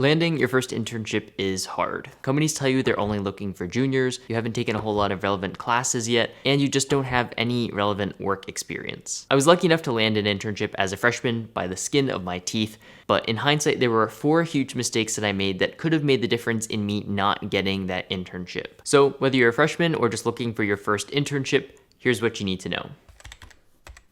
Landing your first internship is hard. Companies tell you they're only looking for juniors, you haven't taken a whole lot of relevant classes yet, and you just don't have any relevant work experience. I was lucky enough to land an internship as a freshman by the skin of my teeth, but in hindsight, there were 4 huge mistakes that I made that could have made the difference in me not getting that internship. So whether you're a freshman or just looking for your first internship, here's what you need to know.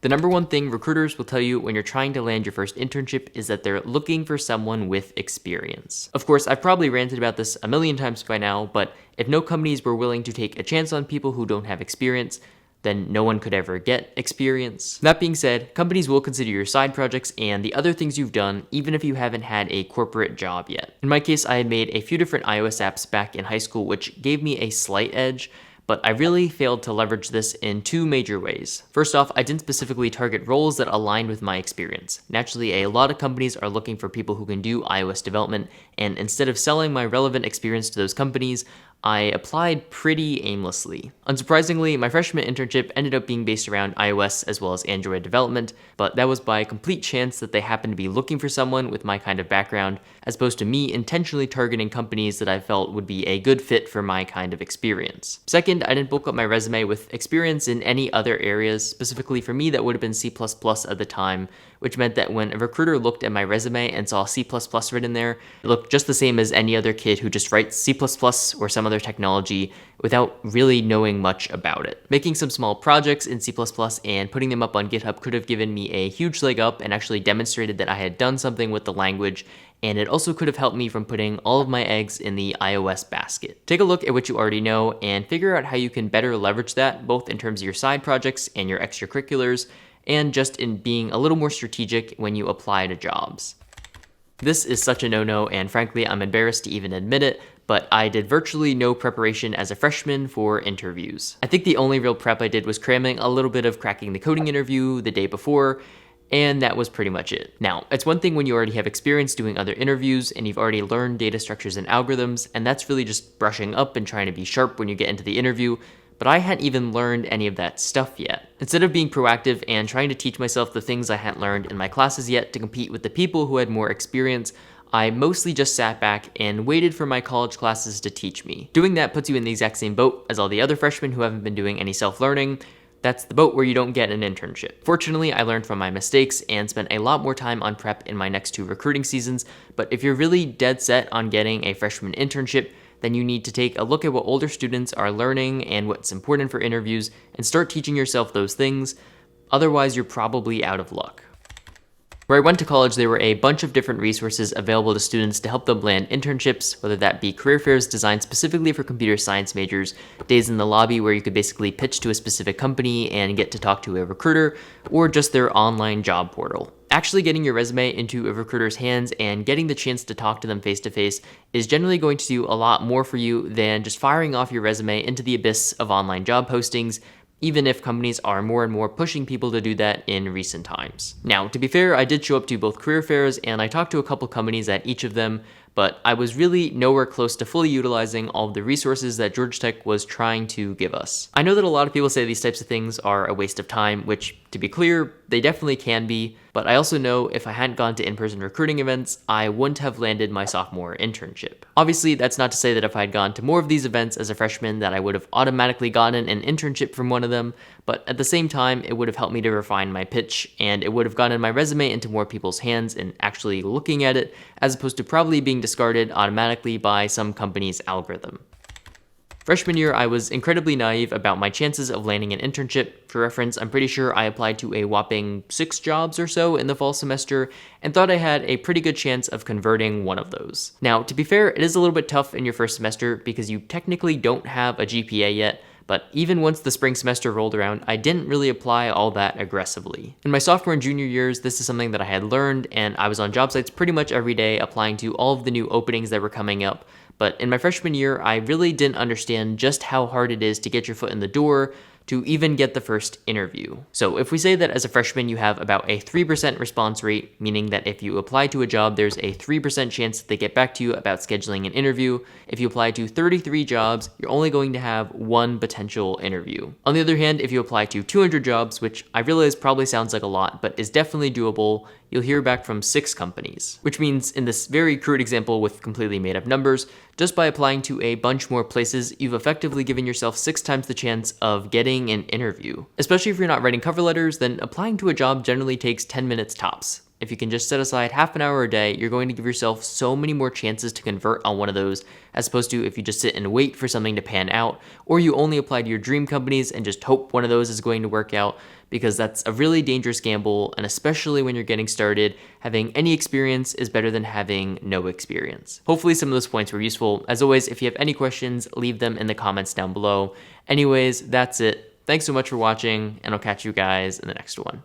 The number one thing recruiters will tell you when you're trying to land your first internship is that they're looking for someone with experience. Of course, I've probably ranted about this a million times by now, but if no companies were willing to take a chance on people who don't have experience, then no one could ever get experience. That being said, companies will consider your side projects and the other things you've done, even if you haven't had a corporate job yet. In my case, I had made a few different iOS apps back in high school, which gave me a slight edge, but I really failed to leverage this in 2 major ways. First off, I didn't specifically target roles that aligned with my experience. Naturally, a lot of companies are looking for people who can do iOS development, and instead of selling my relevant experience to those companies, I applied pretty aimlessly. Unsurprisingly, my freshman internship ended up being based around iOS as well as Android development, but that was by complete chance that they happened to be looking for someone with my kind of background, as opposed to me intentionally targeting companies that I felt would be a good fit for my kind of experience. Second, I didn't bulk up my resume with experience in any other areas. Specifically for me, that would have been C++ at the time, which meant that when a recruiter looked at my resume and saw C++ written there, it looked just the same as any other kid who just writes C++ or some other technology without really knowing much about it. Making some small projects in C++ and putting them up on GitHub could have given me a huge leg up and actually demonstrated that I had done something with the language, and it also could have helped me from putting all of my eggs in the iOS basket. Take a look at what you already know and figure out how you can better leverage that, both in terms of your side projects and your extracurriculars, and just in being a little more strategic when you apply to jobs. This is such a no-no, and frankly, I'm embarrassed to even admit it, but I did virtually no preparation as a freshman for interviews. I think the only real prep I did was cramming a little bit of cracking the coding interview the day before, and that was pretty much it. Now, it's one thing when you already have experience doing other interviews and you've already learned data structures and algorithms, and that's really just brushing up and trying to be sharp when you get into the interview, but I hadn't even learned any of that stuff yet. Instead of being proactive and trying to teach myself the things I hadn't learned in my classes yet to compete with the people who had more experience, I mostly just sat back and waited for my college classes to teach me. Doing that puts you in the exact same boat as all the other freshmen who haven't been doing any self-learning. That's the boat where you don't get an internship. Fortunately, I learned from my mistakes and spent a lot more time on prep in my next 2 recruiting seasons, but if you're really dead set on getting a freshman internship, then you need to take a look at what older students are learning and what's important for interviews and start teaching yourself those things. Otherwise, you're probably out of luck. Where I went to college, there were a bunch of different resources available to students to help them land internships, whether that be career fairs designed specifically for computer science majors, days in the lobby where you could basically pitch to a specific company and get to talk to a recruiter, or just their online job portal. Actually getting your resume into a recruiter's hands and getting the chance to talk to them face-to-face is generally going to do a lot more for you than just firing off your resume into the abyss of online job postings, even if companies are more and more pushing people to do that in recent times. Now, to be fair, I did show up to both career fairs and I talked to a couple companies at each of them, but I was really nowhere close to fully utilizing all of the resources that Georgia Tech was trying to give us. I know that a lot of people say these types of things are a waste of time, which, to be clear, they definitely can be, but I also know if I hadn't gone to in-person recruiting events, I wouldn't have landed my sophomore internship. Obviously, that's not to say that if I had gone to more of these events as a freshman that I would have automatically gotten an internship from one of them, but at the same time, it would have helped me to refine my pitch, and it would have gotten my resume into more people's hands and actually looking at it, as opposed to probably being discarded automatically by some company's algorithm. Freshman year, I was incredibly naive about my chances of landing an internship. For reference, I'm pretty sure I applied to a whopping 6 jobs or so in the fall semester and thought I had a pretty good chance of converting one of those. Now, to be fair, it is a little bit tough in your first semester because you technically don't have a GPA yet, but even once the spring semester rolled around, I didn't really apply all that aggressively. In my sophomore and junior years, this is something that I had learned, and I was on job sites pretty much every day applying to all of the new openings that were coming up. But in my freshman year, I really didn't understand just how hard it is to get your foot in the door to even get the first interview. So if we say that as a freshman you have about a 3% response rate, meaning that if you apply to a job, there's a 3% chance that they get back to you about scheduling an interview. If you apply to 33 jobs, you're only going to have 1 potential interview. On the other hand, if you apply to 200 jobs, which I realize probably sounds like a lot, but is definitely doable, you'll hear back from 6 companies. Which means in this very crude example with completely made up numbers, just by applying to a bunch more places, you've effectively given yourself 6 times the chance of getting an interview. Especially if you're not writing cover letters, then applying to a job generally takes 10 minutes tops. If you can just set aside half an hour a day, you're going to give yourself so many more chances to convert on one of those, as opposed to if you just sit and wait for something to pan out, or you only apply to your dream companies and just hope one of those is going to work out, because that's a really dangerous gamble, and especially when you're getting started, having any experience is better than having no experience. Hopefully some of those points were useful. As always, if you have any questions, leave them in the comments down below. Anyways, that's it. Thanks so much for watching, and I'll catch you guys in the next one.